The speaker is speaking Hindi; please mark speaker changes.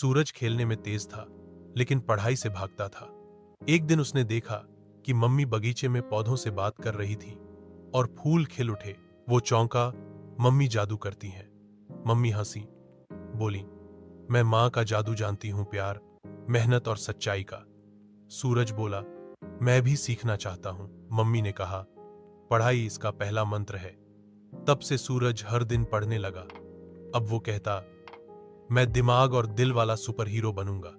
Speaker 1: सूरज खेलने में तेज था, लेकिन पढ़ाई से भागता था। एक दिन उसने देखा कि मम्मी बगीचे में पौधों से बात कर रही थी और फूल खिल उठे। वो चौंका। मम्मी जादू करती हैं। मम्मी हंसी, बोली, मैं माँ का जादू जानती हूँ, प्यार, मेहनत और सच्चाई का। सूरज बोला, मैं भी सीखना चाहता हूँ। मम्मी ने कहा, पढ़ाई इसका पहला मंत्र है। तब से सूरज हर दिन पढ़ने लगा। अब वो कहता, मैं दिमाग और दिल वाला सुपर हीरो बनूंगा।